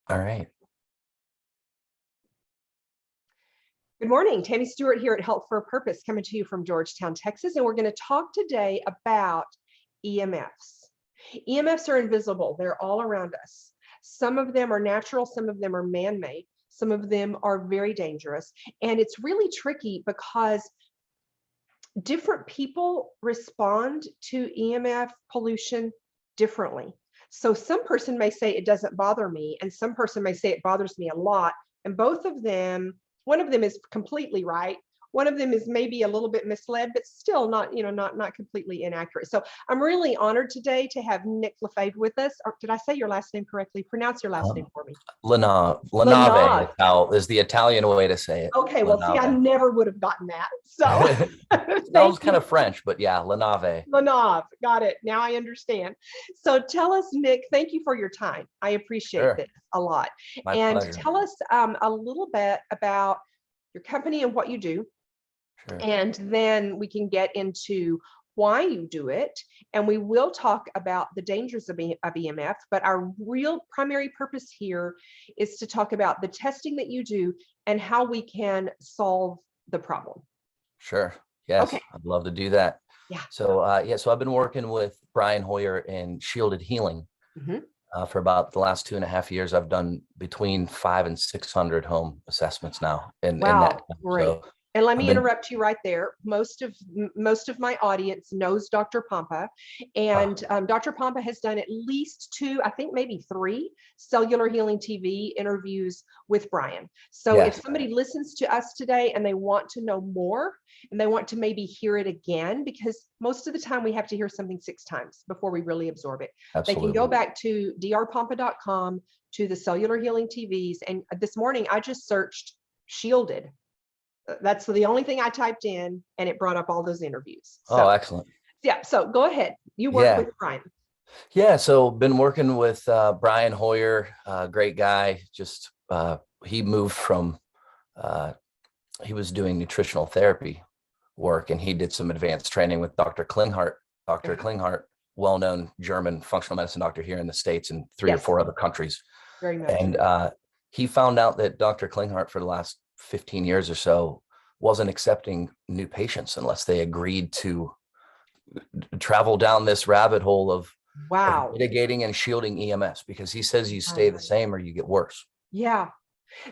All right. Good morning. Tammy Stewart here at Health for a Purpose, coming to you from Georgetown, Texas. And we're going to talk today about EMFs. EMFs are invisible. They're all around us. Some of them are natural. Some of them are man-made. Some of them are very dangerous. And it's really tricky because different people respond to EMF pollution differently. So some person may say it doesn't bother me, and some person may say it bothers me a lot. And both of them, one of them is completely right. One of them is maybe a little bit misled, but still not, not completely inaccurate. So I'm really honored today to have Nick Lefebvre with us. Or did I say your last name correctly? Pronounce your last name for me. Lenave is the Italian way to say it. Okay, well, see, I never would have gotten that. So that was kind of French, but yeah, Lenave. Lenave, got it. Now I understand. So tell us, Nick, thank you for your time. I appreciate this a lot. My and pleasure. Tell us a little bit about your company and what you do. Sure. And then we can get into why you do it. And we will talk about the dangers of EMF, but our real primary purpose here is to talk about the testing that you do and how we can solve the problem. Sure. Yes. Okay. I'd love to do that. Yeah. So, so I've been working with Brian Hoyer in shielded healing for about the last 2.5 years. I've done between 500 and 600 home assessments now. Wow, great. So, and let me I've interrupt you right there. Most of my audience knows Dr. Pompa, and Dr. Pompa has done at least 2, I think maybe 3 Cellular Healing TV interviews with Brian. So if somebody listens to us today and they want to know more and they want to maybe hear it again, because most of the time we have to hear something 6 times before we really absorb it. Absolutely. They can go back to drpompa.com to the Cellular Healing TVs. And this morning I just searched shielded. That's the only thing I typed in, and it brought up all those interviews. So, excellent. Yeah. So go ahead. You work with Brian. Yeah. So been working with Brian Hoyer, great guy. Just he moved from, he was doing nutritional therapy work, and he did some advanced training with Dr. Klinghardt. Dr. Klinghardt, well-known German functional medicine doctor here in the States and 3 or 4 other countries. Very much. And he found out that Dr. Klinghardt for the last 15 years or so wasn't accepting new patients unless they agreed to travel down this rabbit hole of mitigating and shielding EMS, because he says you stay the same or you get worse. Yeah.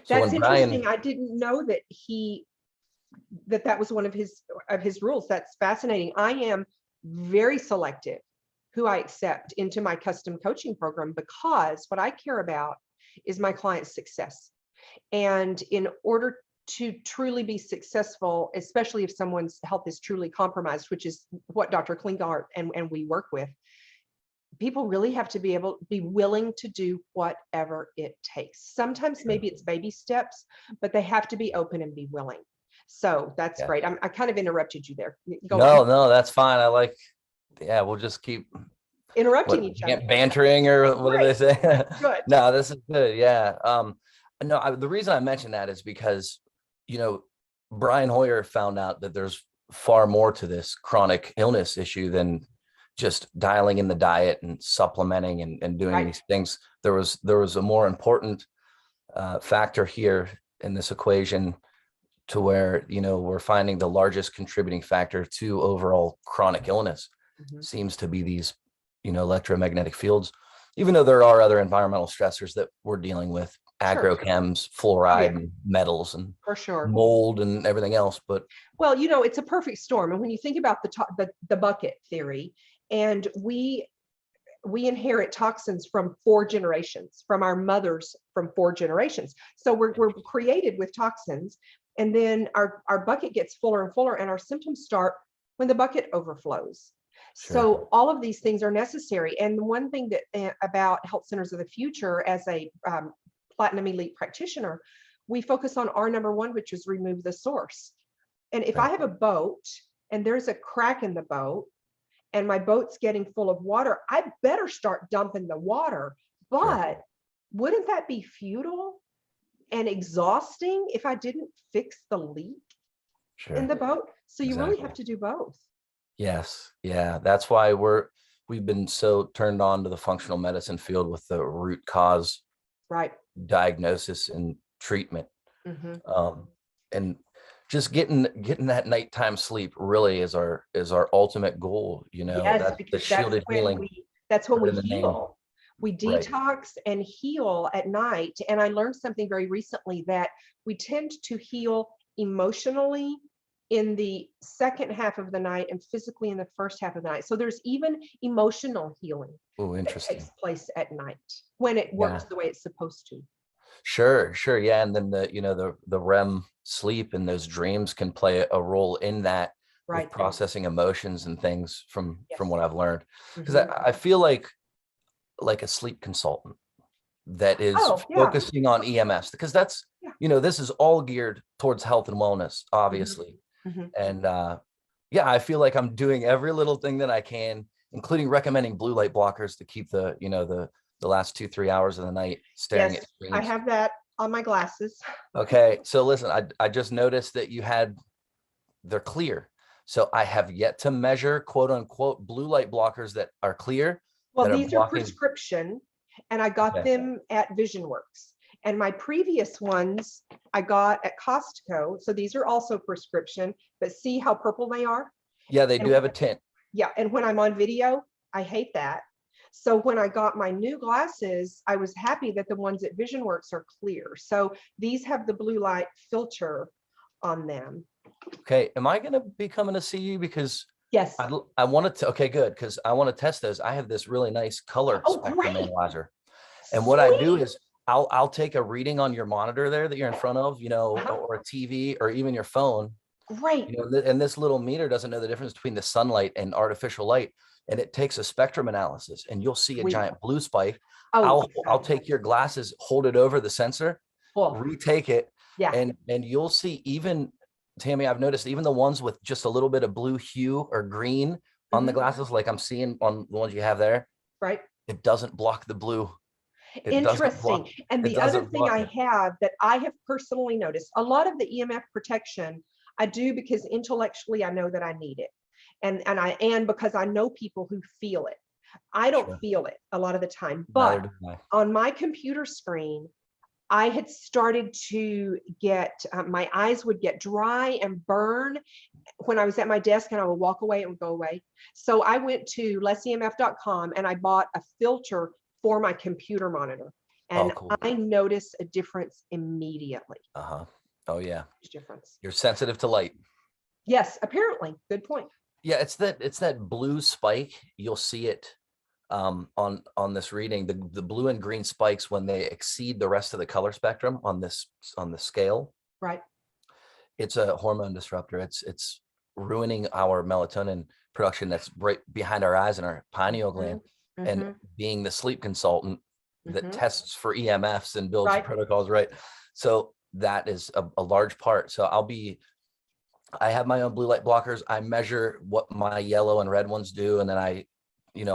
That's interesting. I didn't know that that was one of his rules. That's fascinating. I am very selective who I accept into my custom coaching program, because what I care about is my client's success. And in order to truly be successful, especially if someone's health is truly compromised, which is what Dr. Klinghardt and we work with, people really have to be willing to do whatever it takes. Sometimes maybe it's baby steps, but they have to be open and be willing. So that's great. I kind of interrupted you there. Go on. No, that's fine. I like, we'll just keep interrupting each other. Bantering, or what do they say? Good. No, this is good. Yeah. No, the reason I mentioned that is because, Brian Hoyer found out that there's far more to this chronic illness issue than just dialing in the diet and supplementing and doing these things. There was a more important factor here in this equation, to where, we're finding the largest contributing factor to overall chronic illness seems to be these, electromagnetic fields, even though there are other environmental stressors that we're dealing with. Agrochems, fluoride, and metals, and for sure mold and everything else. But well, it's a perfect storm. And when you think about the bucket theory, and we inherit toxins from 4 generations, from our mothers, from 4 generations. So we're created with toxins, and then our bucket gets fuller and fuller, and our symptoms start when the bucket overflows. So all of these things are necessary. And the one thing that about Health Centers of the Future, as a Platinum Elite practitioner, we focus on our number 1, which is remove the source. And if I have a boat and there's a crack in the boat and my boat's getting full of water, I better start dumping the water. But wouldn't that be futile and exhausting if I didn't fix the leak in the boat? So you really have to do both. Yes. Yeah. That's why we've been so turned on to the functional medicine field with the root cause diagnosis and treatment. Mhm. And just getting that nighttime sleep really is our ultimate goal. Yes, That's the because shielded healing that's when right we in the name. heal. We Right. detox and heal at night. And I learned something very recently, that we tend to heal emotionally in the second half of the night and physically in the first half of the night. So there's even emotional healing Oh, that takes interesting. place at night when it works Yeah. the way it's supposed to. Sure, sure. Yeah. And then the REM sleep and those dreams can play a role in that, with Right. processing emotions and things from Yes. what I've learned. Because Mhm. I feel like a sleep consultant that is Oh, yeah. focusing on EMS, because that's, Yeah. this is all geared towards health and wellness, Mhm. obviously. Mhm. And yeah, I feel like I'm doing every little thing that I can, including recommending blue light blockers to keep the last 2-3 hours of the night staring Yes, at I screens. have that on my glasses. Okay, so listen, I just noticed that they're clear. So I have yet to measure quote unquote blue light blockers that are clear, Well, that are these are blocking. prescription, and I got Okay. them at VisionWorks. And my previous ones I got at Costco. So these are also prescription, but see how purple they are? Yeah, they do And have a tint. yeah, and when I'm on video, I hate that. So when I got my new glasses, I was happy that the ones at VisionWorks are clear. So these have the blue light filter on them. Okay, am I gonna be coming to see you? Because Yes. I wanted to, okay, good, because I want to test those. I have this really nice color Oh, spectrum great. analyzer. And what I do Sweet. is I'll take a reading on your monitor there that you're in front of, Uh-huh. or a TV or even your phone. Great. And this little meter doesn't know the difference between the sunlight and artificial light. And it takes a spectrum analysis, and you'll see a Sweet. giant blue spike. Oh, I'll exciting. take your glasses, hold it over the sensor, Well, retake it, yeah. and you'll see, even Tammy, I've noticed even the ones with just a little bit of blue hue or green on the Mhm. glasses, like I'm seeing on the ones you have there, Right. it doesn't block the blue. It doesn't Interesting. block, And it the other doesn't thing block I it. have that I have personally noticed, a lot of the EMF protection I do because intellectually I know that I need it. And because I know people who feel it. I don't Sure. feel it a lot of the time, Neither but do I. on my computer screen, I had started to get my eyes would get dry and burn when I was at my desk, and I would walk away, it would go away. So I went to lessemf.com and I bought a filter for my computer monitor. Oh, And cool. I noticed a difference immediately. Uh-huh. Oh yeah. Huge difference. You're sensitive to light. Yes, apparently. Good point. Yeah, it's that blue spike. You'll see it on this reading, the blue and green spikes when they exceed the rest of the color spectrum on the scale. Right. It's a hormone disruptor. It's ruining our melatonin production that's right behind our eyes and our pineal Mhm. gland. And Mhm. being the sleep consultant that Mhm. tests for EMFs and builds Right. protocols, right? So that is a large part. So I have my own blue light blockers. I measure what my yellow and red ones do. And then a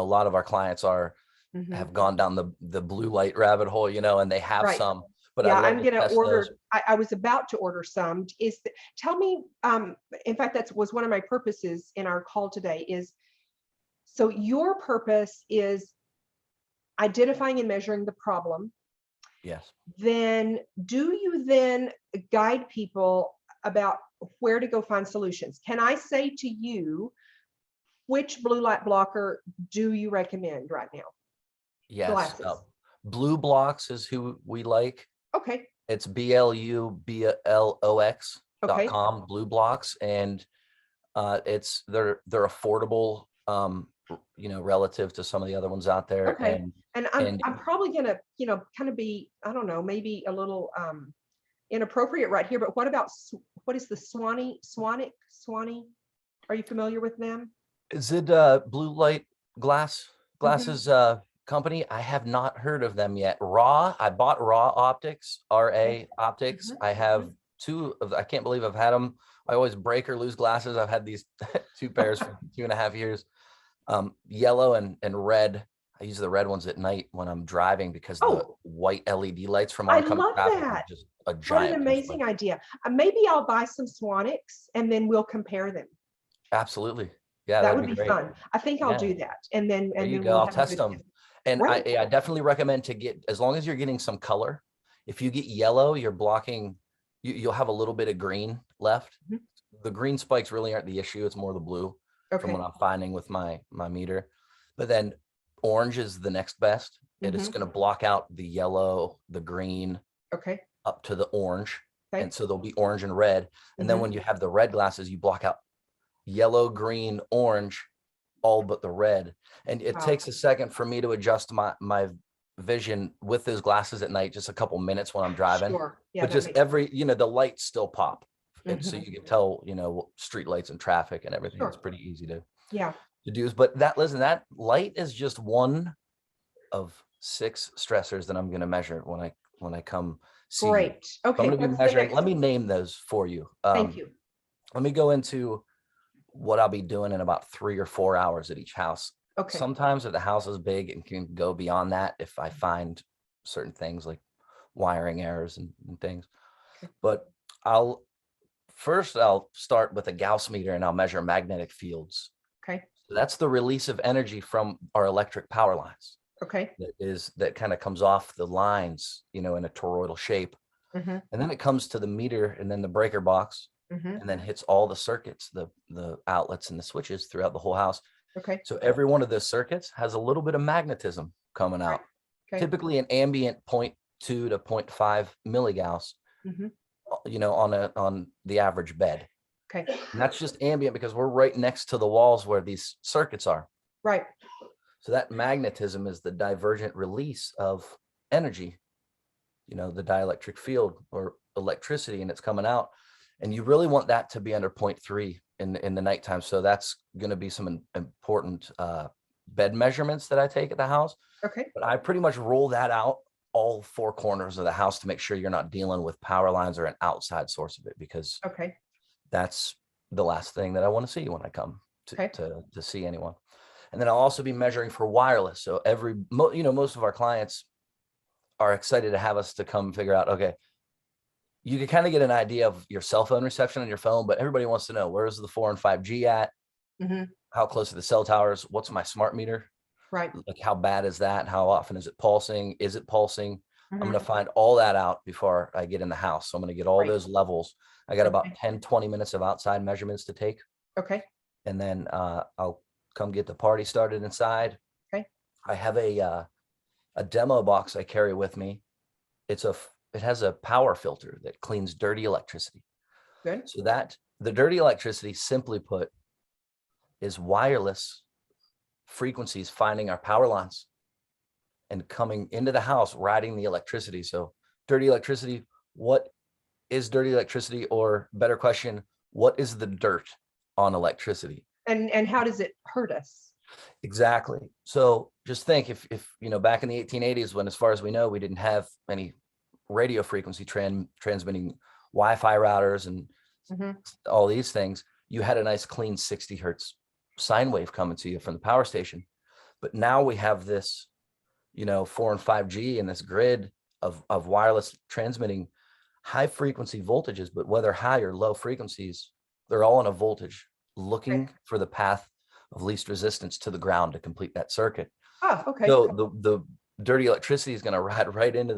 lot of our clients Mhm. have gone down the blue light rabbit hole, and they have Right. some, but I Yeah, love I'm to gonna test those. order. I was about to order some. Tell me, in fact, that was one of my purposes in our call today is, so your purpose is identifying and measuring the problem. Yes. Then do you then guide people about where to go find solutions? Can I say to you, which blue light blocker do you recommend right now? Yes. Glasses. Blue Blocks is who we like. Okay. It's BLUBLOX Okay. com, Blue Blocks. And they're affordable, relative to some of the other ones out there. Okay. And I'm And I'm probably gonna, kind of be, I don't know, maybe a little inappropriate right here, but what about what is the Swanee? Are you familiar with them? is it Blue Light Mhm. Glasses company? I have not heard of them yet. I bought Raw Optics, Okay. RA Optics. Mhm, I have mhm. I can't believe I've had them. I always break or lose glasses. I've had these two pairs for 2.5 years. Yellow and red. I use the red ones at night when I'm driving because the Oh, white LED lights from I oncoming love traffic are that. just a What an giant pain in the butt. amazing idea. Maybe I'll buy some Swanix and then we'll compare them. Absolutely. Yeah, That that'd would be be great. fun. I think I'll Yeah. do that. And then There and you then go. we'll I'll have a test good them. And great. I definitely recommend to get, as long as you're getting some color, If you get yellow, you're blocking, you'll have a little bit of green left. Mhm. The green spikes really aren't the issue. It's more the blue from Okay. what I'm finding with my meter. But then orange is the next best. And it's Mhm. going to block out the yellow, the green Okay. up to the orange. Okay. And so there'll be orange and red. And then Mhm. when you have the red glasses, you block out yellow, green, orange, all but the red. And it Wow. takes a second for me to adjust my vision with those glasses at night, just a couple minutes when I'm driving. Sure. Yeah, But that just makes every, the lights still pop. And so Mhm. you can tell, street lights and traffic and everything. It's Sure. pretty easy to Yeah. do. But that light is just one of 6 stressors that I'm going to measure when I come see you. Great. So I'm Okay. going to be What's the measuring. next Let me one? name those for you. Thank you. Let me go into what I'll be doing in about 3 or 4 hours at each house. Okay. Sometimes if the house is big and can go beyond that, if I find certain things like wiring errors and things. Okay. But I'll start with a Gauss meter and I'll measure magnetic fields. Okay. So that's the release of energy from our electric power lines. Okay. That kind of comes off the lines, in a toroidal shape. Mhm. And then it comes to the meter and then the breaker box, Mhm. and then hits all the circuits, the outlets and the switches throughout the whole house. Okay. So every one of those circuits has a little bit of magnetism coming Right. out. Okay. Typically an ambient 0.2 to 0.5 milligauss, Mhm. on the average bed. Okay. And that's just ambient because we're right next to the walls where these circuits are. Right. So that magnetism is the divergent release of energy, the dielectric field or electricity, and it's coming out. And you really want that to be under 0.3 in the nighttime. So that's going to be some important bed measurements that I take at the house. Okay. But I pretty much roll that out all 4 corners of the house to make sure you're not dealing with power lines or an outside source of it, because Okay. that's the last thing that I want to see when I come Okay. to see anyone. And then I'll also be measuring for wireless. So most of our clients are excited to have us to come figure out, okay, you can kind of get an idea of your cell phone reception on your phone, but everybody wants to know, where's the 4 and 5G at? Mhm. How close are the cell towers? What's my smart meter? Right. Like, how bad is that? How often is it pulsing? Is it pulsing? I'm Mhm. going to find all that out before I get in the house. So I'm going to get all Right. those levels. I got about Okay. 10-20 minutes of outside measurements to take. Okay. And then I'll come get the party started inside. Okay. I have a demo box I carry with me. It has a power filter that cleans dirty electricity. Good. So that the dirty electricity, simply put, is wireless frequencies finding our power lines and coming into the house, riding the electricity. So dirty electricity, what is dirty electricity? Or better question, what is the dirt on electricity? And how does it hurt us? Exactly. So just think if back in the 1880s, when, as far as we know, we didn't have any radio frequency transmitting Wi-Fi routers and Mhm. all these things, you had a nice clean 60 hertz sine wave coming to you from the power station. But now we have this, 4 and 5G and this grid of wireless transmitting high frequency voltages, but whether high or low frequencies, they're all in a voltage looking for the path of least resistance to the ground to complete that circuit. Oh, okay. So the dirty electricity is going to ride right into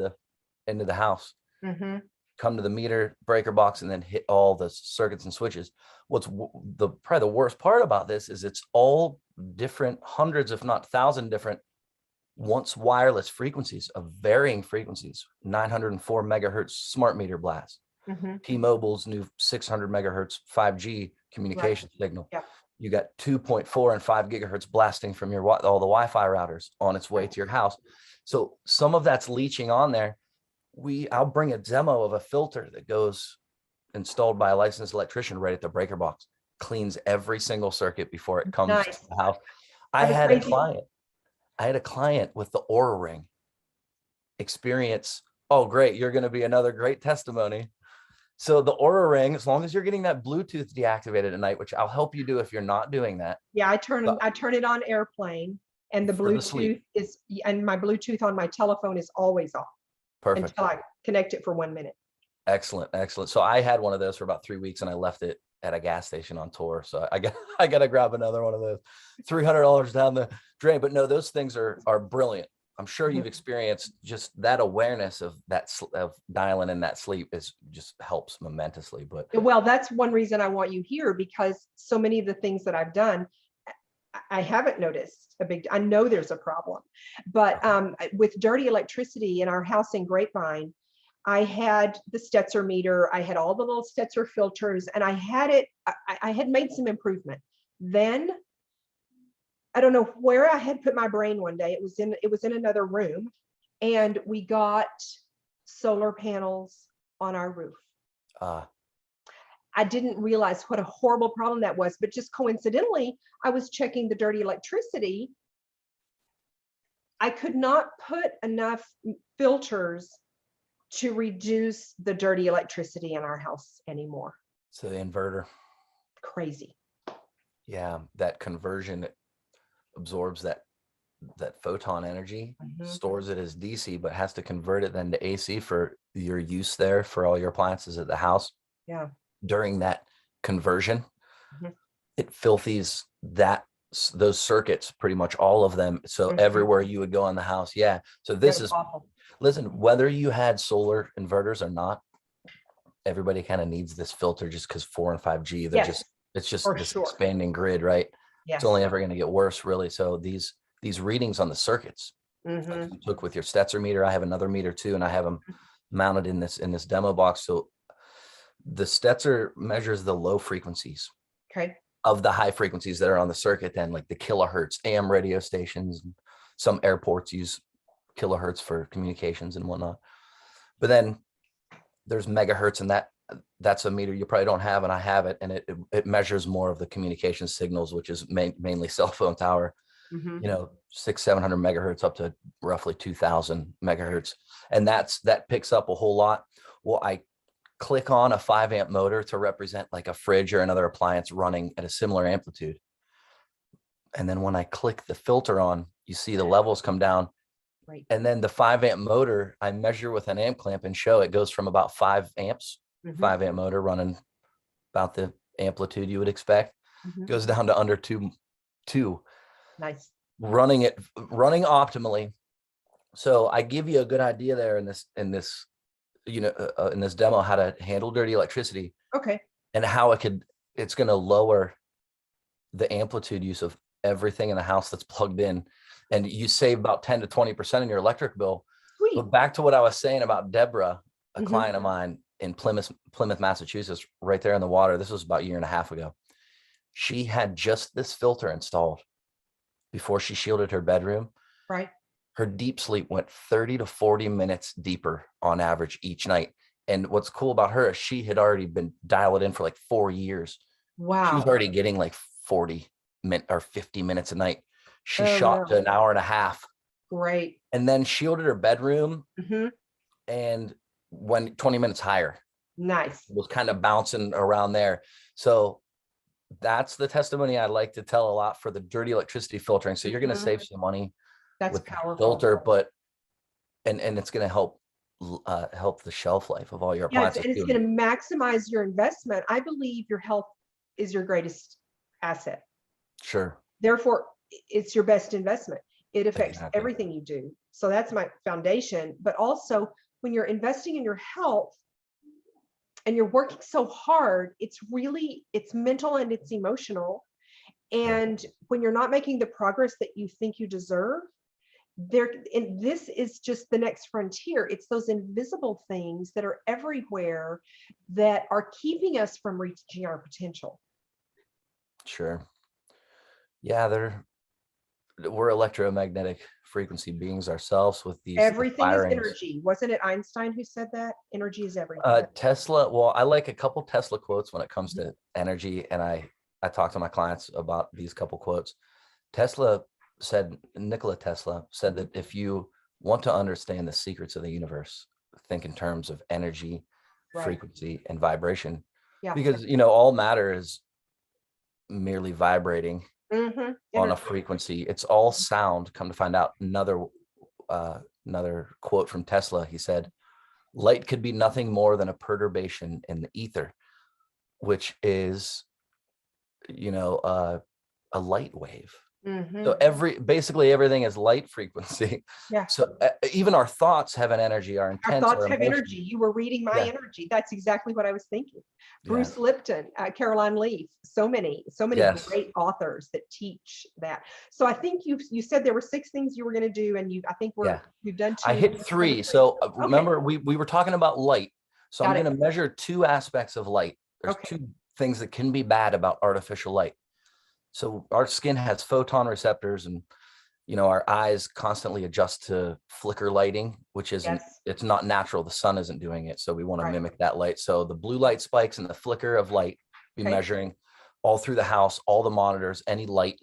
the house, Mhm. come to the meter breaker box, and then hit all the circuits and switches. What's probably the worst part about this is it's all different hundreds, if not 1,000 different once wireless frequencies of varying frequencies. 904 megahertz smart meter blast, Mhm. T-Mobile's new 600 megahertz 5G communication signal. Yeah. You got 2.4 and 5 gigahertz blasting from all the Wi-Fi routers on its way Right. to your house. So some of that's leaching on there. I'll bring a demo of a filter that goes installed by a licensed electrician right at the breaker box, cleans every single circuit before it comes to Nice. the house. That is crazy. I had a client with the Aura Ring experience. Oh, great. You're going to be another great testimony. So the Aura Ring, as long as you're getting that Bluetooth deactivated at night, which I'll help you do if you're not doing that. Yeah, I turn it on airplane, and the For the sleep. Bluetooth is, and my Bluetooth on my telephone is always off Perfect. until I connect it for 1 minute. Excellent. Excellent. So I had one of those for about 3 weeks and I left it at a gas station on tour. So I got to grab another one of those. $300 down the drain. But no, those things are brilliant. I'm sure you've experienced just that awareness of that of dialing in that sleep is just helps momentously. But Well, that's one reason I want you here, because so many of the things that I've done, I haven't noticed I know there's a problem, but with dirty electricity in our house in Grapevine, I had the Stetzer meter, I had all the little Stetzer filters, and I had made some improvement. Then I don't know where I had put my brain one day. It was in another room, and we got solar panels on our roof. uh, I didn't realize what a horrible problem that was, but just coincidentally, I was checking the dirty electricity. I could not put enough filters to reduce the dirty electricity in our house anymore. so the inverter, Crazy. yeah, that conversion absorbs that photon energy, stores it as DC, but has to convert it then to AC for your use there for all your appliances at the house. Yeah. During that conversion, Mhm. it filthies those circuits, pretty much all of them. So everywhere you would go in the house. Yeah. So this is awful. Listen, whether you had solar inverters or not, everybody kind of needs this filter just because 4 and 5G, Yes, it's just for this sure. expanding grid, right? Yes. It's only ever going to get worse, really. So these readings on the circuits, like you took with your Stetzer meter, I have another meter too, and I have them mounted in this demo box. So the Stetzer measures the low frequencies Okay. of the high frequencies that are on the circuit, then like the kilohertz AM radio stations. Some airports use kilohertz for communications and whatnot. But then there's megahertz, and that's a meter you probably don't have, and I have it, and it measures more of the communication signals, which is mainly cell phone tower, 600-700 megahertz up to roughly 2000 megahertz. And that picks up a whole lot. Well, I click on a 5-amp motor to represent like a fridge or another appliance running at a similar amplitude. And then when I click the filter on, you see the levels come down. Right. And then the 5-amp motor, I measure with an amp clamp and show it goes from about 5 amps, 5-amp motor running about the amplitude you would expect, goes down to under two. Nice. Running optimally. So I give you a good idea there in this in this demo how to handle dirty electricity. Okay. And how it's going to lower the amplitude use of everything in the house that's plugged in, and you save about 10 to 20% in your electric bill. Sweet. But back to what I was saying about Deborah, a client of mine in Plymouth, Massachusetts, right there in the water. This was about a year and a half ago. She had just this filter installed before she shielded her bedroom. Right. Her deep sleep went 30 to 40 minutes deeper on average each night. And what's cool about her is she had already been dialed in for like 4 years. Wow. She was already getting like 40 or 50 minutes a night. She shot to an hour and a half. Great. And then shielded her bedroom and went 20 minutes higher. Nice. Was kind of bouncing around there. So that's the testimony I like to tell a lot for the dirty electricity filtering. So you're going to save some money. That's with powerful. the filter, but and it's going to help the shelf life of all your appliances. Yes, and it's going to maximize your investment. I believe your health is your greatest asset. Sure. Therefore, it's your best investment. It affects everything you do. So that's my foundation. But also, when you're investing in your health and you're working so hard, it's mental and it's emotional. And when you're not making the progress that you think you deserve, and this is just the next frontier. It's those invisible things that are everywhere that are keeping us from reaching our potential. Sure. Yeah, we're electromagnetic frequency beings ourselves with these Everything is firings. energy. Wasn't it Einstein who said that? Energy is everything. Tesla. Well, I like a couple Tesla quotes when it comes to energy, and I talk to my clients about these couple quotes. Nikola Tesla said that if you want to understand the secrets of the universe, think in terms of energy, frequency, and vibration. Yeah. Because all matter is merely vibrating on a frequency. It's all sound. Come to find out, another quote from Tesla. He said, "Light could be nothing more than a perturbation in the ether," which is, a light wave. So basically everything is light frequency. Yeah. So even our thoughts have an energy, our Our intents, thoughts our have emotions. energy. You were reading my Yeah. energy. That's exactly what I was thinking. Yeah. Bruce Lipton, Caroline Leaf, so many Yes. great authors that teach that. So I think you said there were 6 things you were going to do, and I think Yeah. we've done 2. I hit 3. So Okay, remember we were talking about light. So I'm got going it. to measure 2 aspects of light. There's Okay. 2 things that can be bad about artificial light. So our skin has photon receptors, and our eyes constantly adjust to flicker lighting, which isn't, Yes. it's not natural. The sun isn't doing it. So we want to Right. mimic that light. So the blue light spikes and the flicker of light, be Okay. measuring all through the house, all the monitors, any light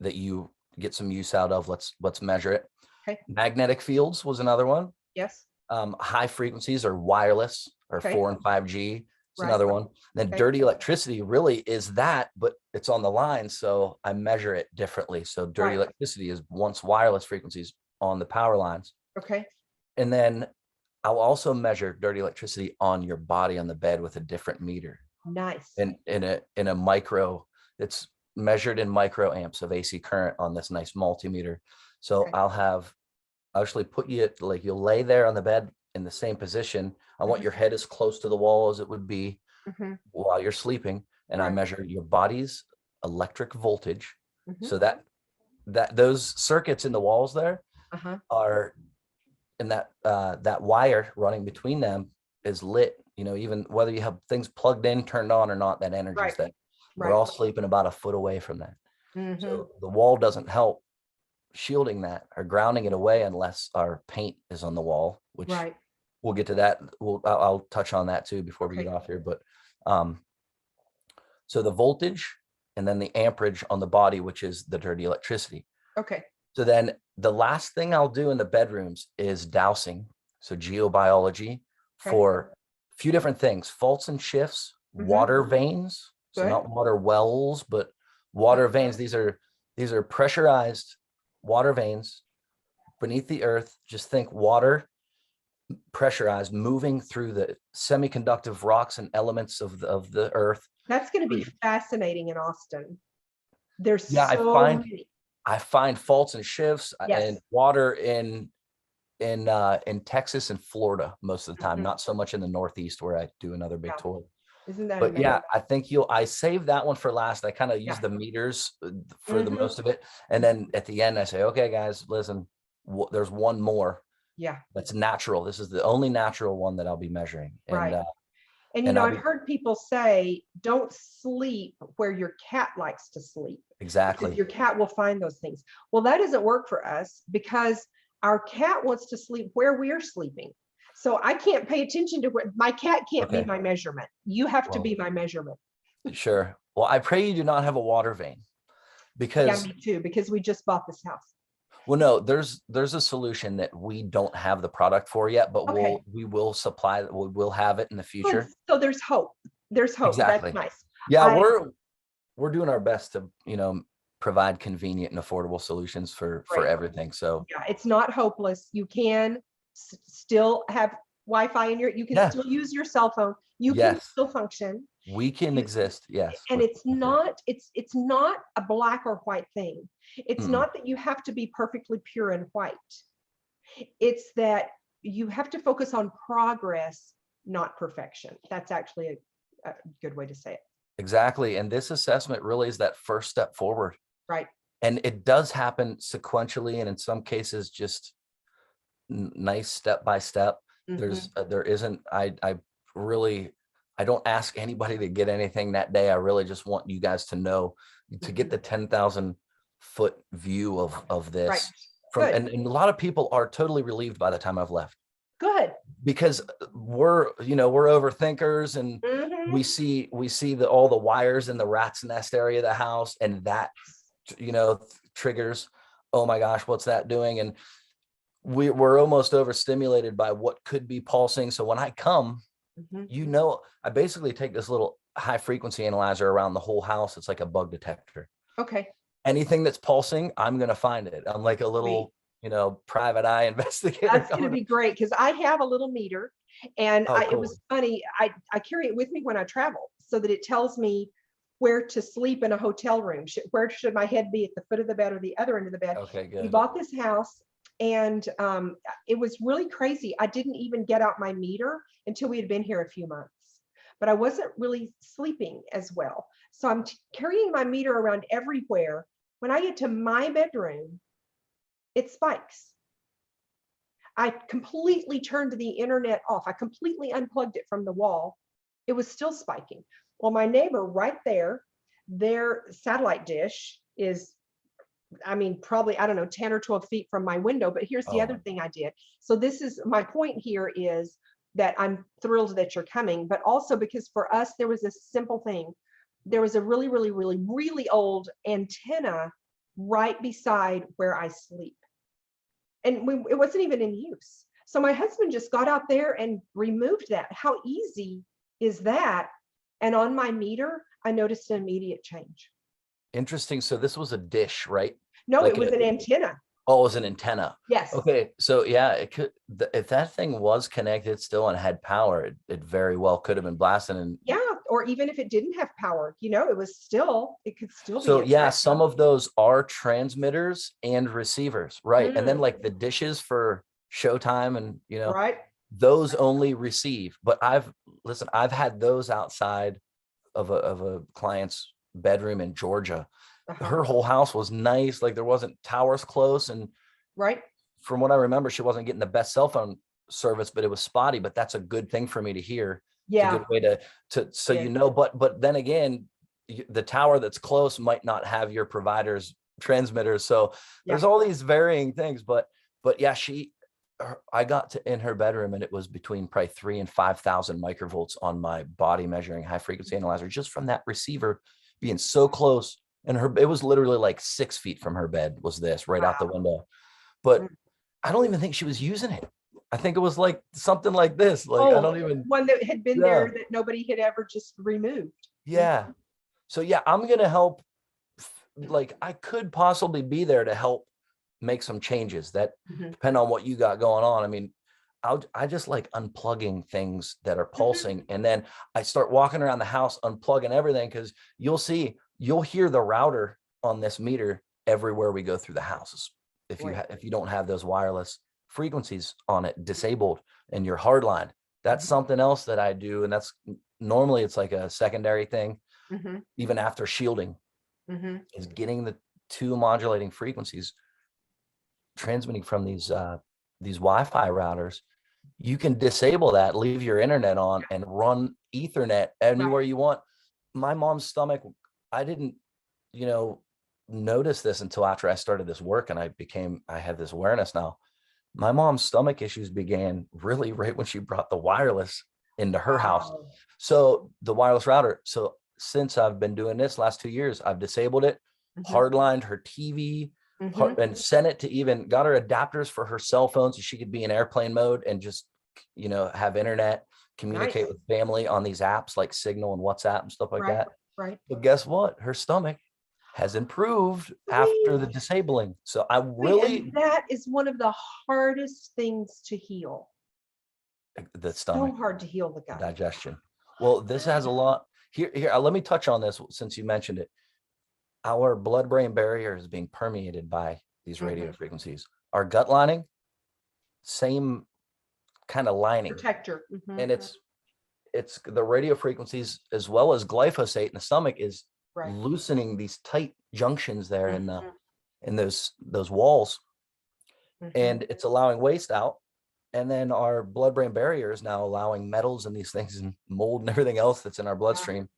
that you get some use out of. Let's measure it. Okay. Magnetic fields was another one. Yes. High frequencies or wireless or Okay. 4 and 5G. It's Right. another one. Then Okay. dirty electricity really is that, but it's on the line. So I measure it differently. So dirty Right. electricity is once wireless frequencies on the power lines. Okay. And then I'll also measure dirty electricity on your body on the bed with a different meter. Nice. And in a micro, it's measured in microamps of AC current on this nice multimeter. So Okay. I'll actually put you like you'll lay there on the bed in the same position. I want your head as close to the wall as it would be while you're sleeping. And I Right. measure your body's electric voltage. Mhm. So that those circuits in the walls there are, and that wire running between them is lit, even whether you have things plugged in, turned on or not, that energy is Right. there. We're Right. all sleeping about a foot away from that. Mhm. So the wall doesn't help shielding that or grounding it away unless our paint is on the wall, which Right. we'll get to that. I'll touch on that too before we Okay. get off here. But so the voltage and then the amperage on the body, which is the dirty electricity. Okay. So then the last thing I'll do in the bedrooms is dowsing. So geobiology for a few different things, faults and shifts, water veins. So Good. not water wells, but water veins. These are pressurized water veins beneath the earth. Just think water pressurized, moving through the semiconductive rocks and elements of the earth. That's going to be fascinating in Austin. There's Yeah, so many. I find faults and shifts Yes. and water in Texas and Florida most of the time, not so much in the Northeast where I do another big tour. Isn't that But amazing? yeah, I think I saved that one for last. I kind of use the meters for the most of it. And then at the end, I say, okay, guys, listen, there's one more. Yeah. That's natural. This is the only natural one that I'll be measuring. Right. And And I've heard people say, don't sleep where your cat likes to sleep. Exactly. Because your cat will find those things. Well, that doesn't work for us because our cat wants to sleep where we're sleeping. So I can't pay attention to where my cat can't be my measurement. You have to be my measurement. Sure. Well, I pray you do not have a water vein because me too, because we just bought this house. Well, no, there's a solution that we don't have the product for yet, but we will supply that. We'll have it in the future. So there's hope. There's hope. Exactly. That's nice. Yeah, we're doing our best to, provide convenient and affordable solutions for everything. So yeah, it's not hopeless. You can still have Wi-Fi in you can still use your cell phone. You can still function. We can exist. Yes. And it's not a black or white thing. It's not that you have to be perfectly pure and white. It's that you have to focus on progress, not perfection. That's actually a good way to say it. Exactly. And this assessment really is that first step forward. Right. And it does happen sequentially, and in some cases, just nice step by step. There isn't, I don't ask anybody to get anything that day. I really just want you guys to know, to get the 10,000 foot view of this. Right. And a lot of people are totally relieved by the time I've left. Good. Because we're overthinkers, and we see all the wires in the rat's nest area of the house, and that, triggers, oh my gosh, what's that doing? And we're almost overstimulated by what could be pulsing. So when I come, I basically take this little high frequency analyzer around the whole house. It's like a bug detector. Okay. Anything that's pulsing, I'm going to find it. I'm like a little, private eye investigator. That's going to be great, because I have a little meter, and cool. It was funny. I carry it with me when I travel so that it tells me where to sleep in a hotel room. Where should my head be, at the foot of the bed or the other end of the bed? Okay, We good. bought this house, and it was really crazy. I didn't even get out my meter until we had been here a few months, but I wasn't really sleeping as well. So I'm carrying my meter around everywhere. When I get to my bedroom, it spikes. I completely turned the internet off. I completely unplugged it from the wall. It was still spiking. Well, my neighbor right there, their satellite dish is, I mean, probably, I don't know, 10 or 12 feet from my window. But here's the other thing I did. So this is my point here, is that I'm thrilled that you're coming, but also because for us, there was a simple thing. There was a really, really, really, really old antenna right beside where I sleep. And it wasn't even in use. So my husband just got out there and removed that. How easy is that? And on my meter, I noticed an immediate change. Interesting. So this was a dish, right? No, Like it was an antenna. Oh, it was an antenna. Yes. Okay. So yeah, it could, if that thing was connected still and had power, it very well could have been blasting. And Yeah. Or even if it didn't have power, it was still, it could still be. so yeah, some of those are transmitters and receivers, right? And then like the dishes for Showtime and Right. those only receive. But I've had those outside of a client's bedroom in Georgia. Her whole house was nice, like there wasn't towers close, and Right. from what I remember, she wasn't getting the best cell phone service, but it was spotty. But that's a good thing for me to hear. It's a Yeah. good way to so Yeah. but then again, the tower that's close might not have your provider's transmitters. So there's all these varying things. But yeah, I got to in her bedroom, and it was between probably 3,000 and 5,000 microvolts on my body measuring high frequency analyzer, just from that receiver being so close. And it was literally like 6 feet from her bed was this right out the window. But I don't even think she was using it. I think it was like something like this. Like, I don't even. One that had been there that nobody had ever just removed. Yeah. So yeah, I'm going to help. Like, I could possibly be there to help make some changes that depend on what you got going on. I mean, I just like unplugging things that are pulsing. And then I start walking around the house, unplugging everything. Cause you'll hear the router on this meter everywhere we go through the houses. If you don't have those wireless frequencies on it disabled and you're hardlined, that's something else that I do. And that's normally it's like a secondary thing, even after shielding, is getting the two modulating frequencies transmitting from these Wi-Fi routers. You can disable that, leave your internet on, and run Ethernet anywhere you want. My mom's stomach, I didn't, notice this until after I started this work, and I have this awareness now. My mom's stomach issues began really right when she brought the wireless into her house. So the wireless router. So since I've been doing this last 2 years, I've disabled it, hardlined her TV, and sent it to got her adapters for her cell phone so she could be in airplane mode and just, have internet, communicate with family on these apps like Signal and WhatsApp and stuff like that. Right. But guess what? Her stomach has improved after the disabling. So and that is one of the hardest things to heal. The stomach, so hard to heal the gut. Digestion. Well, this has a lot here. Let me touch on this since you mentioned it. Our blood-brain barrier is being permeated by these radio frequencies. Our gut lining, same kind of lining. Protector. And it's the radio frequencies as well as glyphosate in the stomach is loosening these tight junctions there in those walls. And it's allowing waste out. And then our blood-brain barrier is now allowing metals and these things and mold and everything else that's in our bloodstream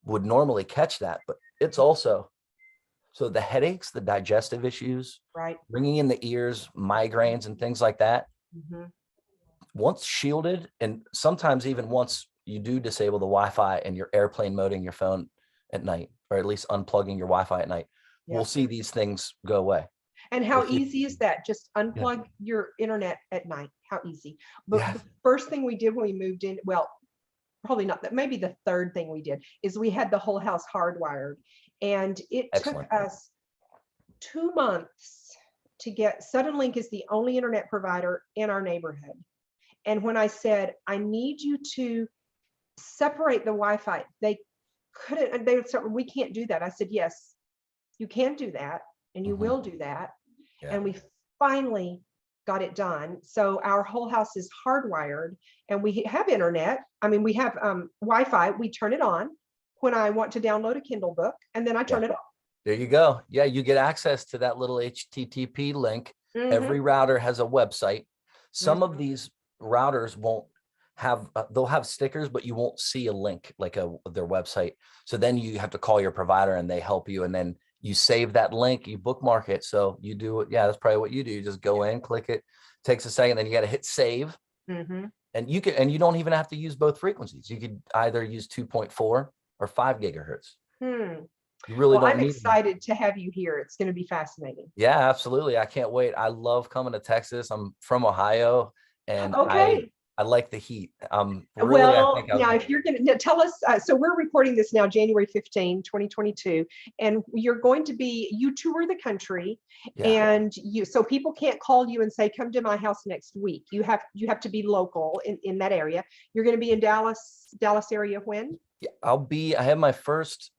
would normally catch that. But it's also, so the headaches, the digestive issues, bringing in the ears, migraines and things like that, once shielded, and sometimes even once you do disable the Wi-Fi and you're airplane moding your phone at night, or at least unplugging your Wi-Fi at night, we'll see these things go away. And how easy is that? Just unplug your internet at night. How easy. But the first thing we did when we moved in, well, probably not that, maybe the third thing we did is we had the whole house hardwired. And it took us 2 months to get, Suddenlink is the only internet provider in our neighborhood. And when I said, I need you to separate the Wi-Fi, they couldn't, and they would say, we can't do that. I said, yes, you can do that, and you Mhm. will do that. Yeah. And we finally got it done. So our whole house is hardwired, and we have internet. I mean, we have Wi-Fi. We turn it on when I want to download a Kindle book, and then I turn it off. There you go. Yeah, you get access to that little HTTP link. Every router has a website. Some of these routers won't have, they'll have stickers, but you won't see a link like their website. So then you have to call your provider and they help you. And then you save that link, you bookmark it. So you do it. Yeah, that's probably what you do. You just go in, click it, takes a second, then you got to hit save. And you can, and you don't even have to use both frequencies. You could either use 2.4 or 5 gigahertz. You really Well, don't I'm need excited to have you here. It's going to be fascinating. Yeah, absolutely. I can't wait. I love coming to Texas. I'm from Ohio and Okay. I like the heat. Really, Well, now if you're going to tell us, so we're recording this now, January 15, 2022, and you tour the country, and so people can't call you and say, come to my house next week. You have to be local in that area. You're going to be in Dallas area when? I have my first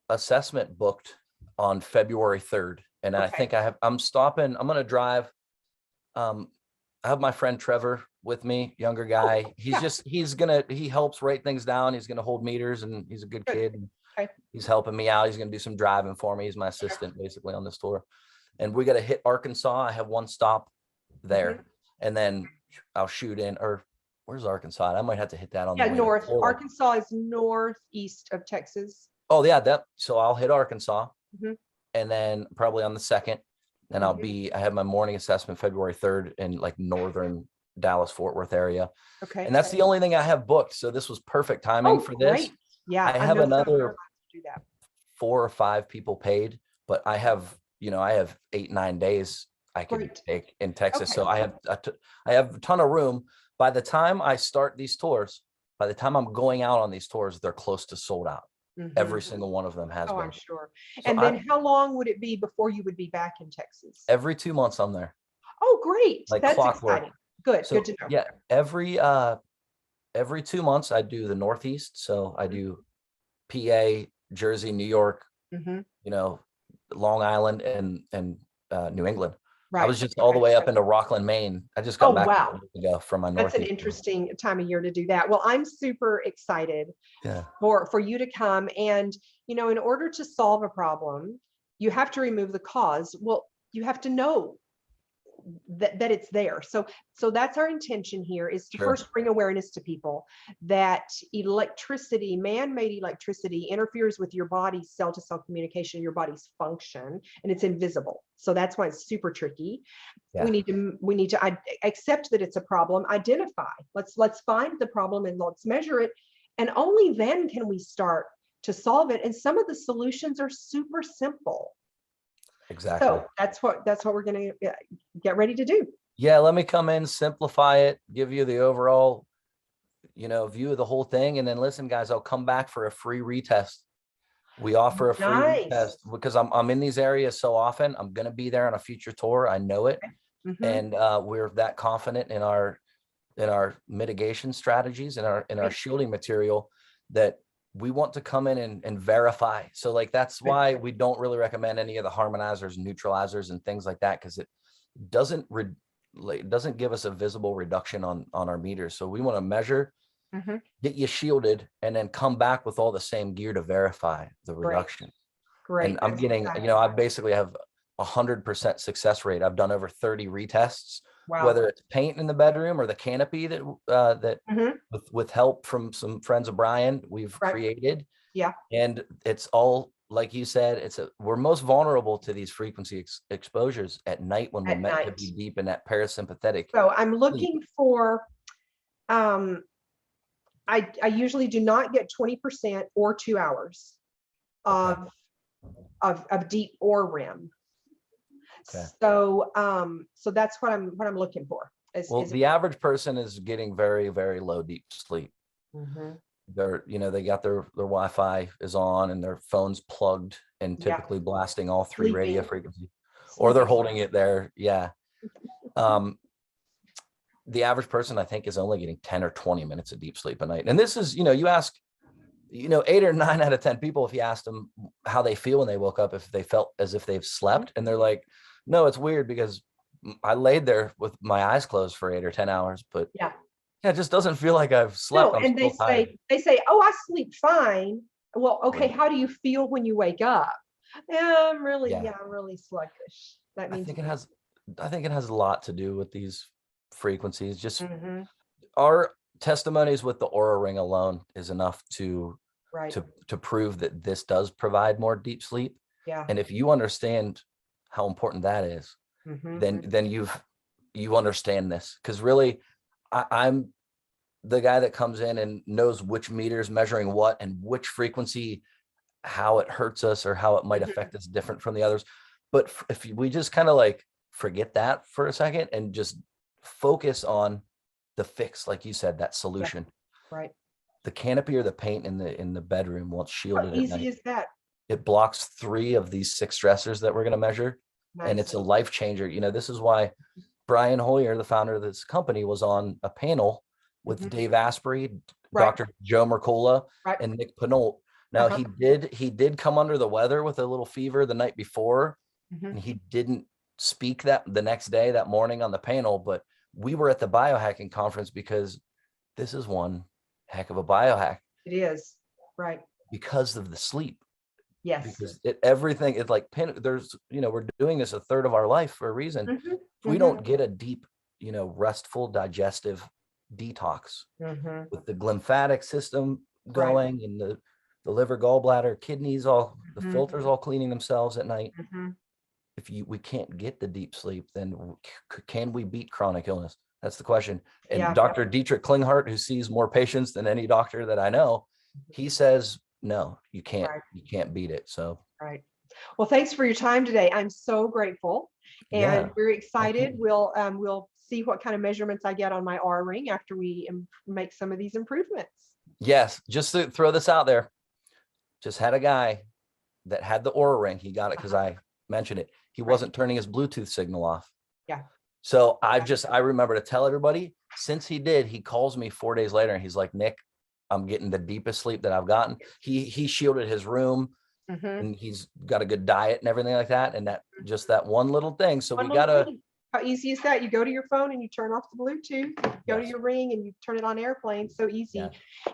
assessment booked on February 3rd. And I think I'm stopping, I'm going to drive. I have my friend Trevor with me, younger guy. He helps write things down. He's going to hold meters, and he's a good kid. He's helping me out. He's going to do some driving for me. He's my assistant basically on this tour. And we got to hit Arkansas. I have one stop there, and then I'll shoot in, or where's Arkansas? I might have to hit that on the way north. to Arkansas is northeast of Texas. Oh yeah, so I'll hit Arkansas, and then probably on the 2nd, and I have my morning assessment February 3rd in like northern Dallas Fort Worth area. And that's the only thing I have booked. So this was perfect timing for this. Yeah, I have another 4 or 5 people paid, but I have 8-9 days I can take in Texas. So I have a ton of room. By the time I start these tours, by the time I'm going out on these tours, they're close to sold out. Every single one of them has been. I'm sure. And then how long would it be before you would be back in Texas? Every 2 months I'm there. Oh, great. Like That's clockwork. exciting. Good. So, good to know. Yeah, every 2 months I do the Northeast. So I do PA, Jersey, New York, Long Island, and New England. I was just all the way up into Rockland, Maine. I just got back a week ago from my Northeast. That's an interesting time of year to do that. Well, I'm super excited for you to come. And, in order to solve a problem, you have to remove the cause. Well, you have to know that it's there. So that's our intention here, is to first bring awareness to people that electricity, man-made electricity, interferes with your body's cell-to-cell communication, your body's function, and it's invisible. So that's why it's super tricky. We need to accept that it's a problem, identify. Let's find the problem and let's measure it, and only then can we start to solve it. And some of the solutions are super simple. Exactly. So that's what we're going to get ready to do. Yeah, let me come in, simplify it, give you the overall, view of the whole thing. And then listen, guys, I'll come back for a free retest. We offer a free retest because I'm in these areas so often. I'm going to be there on a future tour. I know it. And we're that confident in our mitigation strategies and our shielding material that we want to come in and verify. So like, that's why we don't really recommend any of the harmonizers and neutralizers and things like that, because it doesn't give us a visible reduction on our meters. So we want to measure, get you shielded, and then come back with all the same gear to verify the reduction. Great. And I'm getting, I basically have 100% success rate. I've done over 30 retests. Wow. Whether it's paint in the bedroom or the canopy that with help from some friends of Brian, we've created. Yeah. And it's all, like you said, we're most vulnerable to these frequency exposures at night when we're meant to be deep in that parasympathetic. So I'm looking for, I usually do not get 20% or 2 hours of deep or REM. Okay. So that's what I'm looking for. The average person is getting very, very low deep sleep. They're, they got their Wi-Fi is on and their phone's plugged and typically blasting all 3 radio frequencies, or they're holding it there. Yeah. The average person, I think, is only getting 10 or 20 minutes of deep sleep a night. And this is, you ask you know, 8 or 9 out of 10 people, if you asked them how they feel when they woke up, if they felt as if they've slept, and they're like, no, it's weird because I laid there with my eyes closed for 8 or 10 hours, but Yeah. yeah, it just doesn't feel like I've slept. No, I'm and still tired. they say, "Oh, I sleep fine." Well, okay, Well, how do you feel when you wake up? Yeah, yeah, I'm really sluggish. That I means think it has, I think it has a lot to do with these frequencies. Just Mhm. our testimonies with the Aura Ring alone is enough Right. to prove that this does provide more deep sleep. Yeah. And if you understand how important that is, Mhm. then you understand this. Because really, I'm the guy that comes in and knows which meter is measuring what and which frequency, how it hurts us or how it might Mhm. affect us different from the others. But if we just kind of like forget that for a second and just focus on the fix, like you said, that Yeah. solution, Right. the canopy or the paint in the bedroom, while it's How shielded at easy night, is that? it blocks 3 of these 6 stressors that we're going to measure. And it's Nice. a life changer. You know, this is why Brian Hoyer, the founder of this company, was on a panel with Mhm. Dave Asprey, Right. Dr. Joe Mercola, Right. and Nick Pinault. Now Uh-huh. he did come under the weather with a little fever the night before, Mhm. and he didn't speak that the next day, that morning on the panel. But we were at the biohacking conference because this is one heck of a biohack It is. Right. because of the sleep. Yes. Because everything it's like there's, you know, we're doing this a third of our life for a reason. Mhm. If we Mhm. don't get a deep, you know, restful digestive detox Mhm. with the glymphatic system Right. going and the liver, gallbladder, kidneys, all the Mhm. filters all cleaning themselves at night, Mhm. if we can't get the deep sleep, then can we beat chronic illness? That's the question. And Yeah. Dr. Dietrich Klinghardt, who sees more patients than any doctor that I know, he says no, Right. you can't beat it. So Right. Well, thanks for your time today. I'm so grateful, yeah, and we're thank excited. you. We'll see what kind of measurements I get on my R ring after we make some of these improvements. Yes, just to throw this out there, just had a guy that had the Aura Ring. He got it because Uh-huh. I mentioned it. He Right. wasn't turning his Bluetooth signal off. Yeah. So Yeah. I remember to tell everybody, since he did, he calls me 4 days later and he's like, Nick, I'm getting the deepest sleep that I've gotten. He shielded his room Mhm. and he's got a good diet and everything like that. And that just that one little thing. So One we little gotta, thing. How easy is that? You go to your phone and you turn off the Bluetooth, go to yes, your ring and you turn it on airplane. So easy. yes.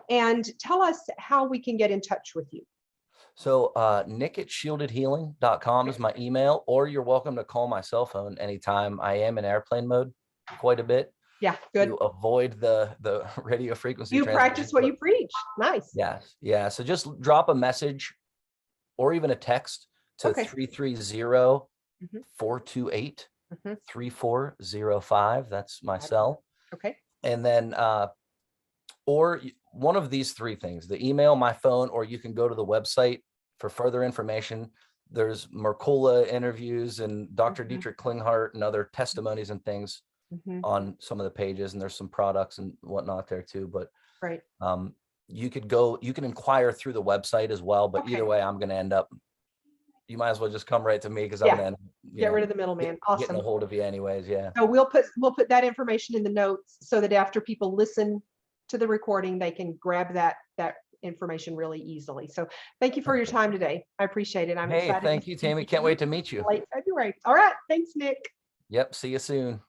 And tell us how we can get in touch with you. So Nick at shieldedhealing.com is my email, or you're welcome to call my cell phone anytime. I am in airplane mode quite a bit Yeah, to good. avoid the radio frequency You practice transmission. what But you preach. Nice. yes, yeah. So just drop a message or even a text to Okay. 330 Mhm. 428 Mhm. 3405. That's my cell. Okay. And then one of these 3 things, the email, my phone, or you can go to the website for further information. There's Mercola interviews and Dr. Mhm. Dietrich Klinghardt and other testimonies and things Mhm. on some of the pages, and there's some products and whatnot there too. But Great. you can inquire through the website as well. But either Okay. way, I'm going to end up, you might as well just come right to me because I'm Yeah. going to, you Get know, rid of the middleman. getting a Awesome. hold of you anyways. Yeah. So we'll put that information in the notes so that after people listen to the recording, they can grab that information really easily. So thank you for your time today. I appreciate it. I'm Hey, excited to thank you, speak Tammy. with Can't you wait to meet you. late February. All right. Thanks, Nick. Yep. See you soon.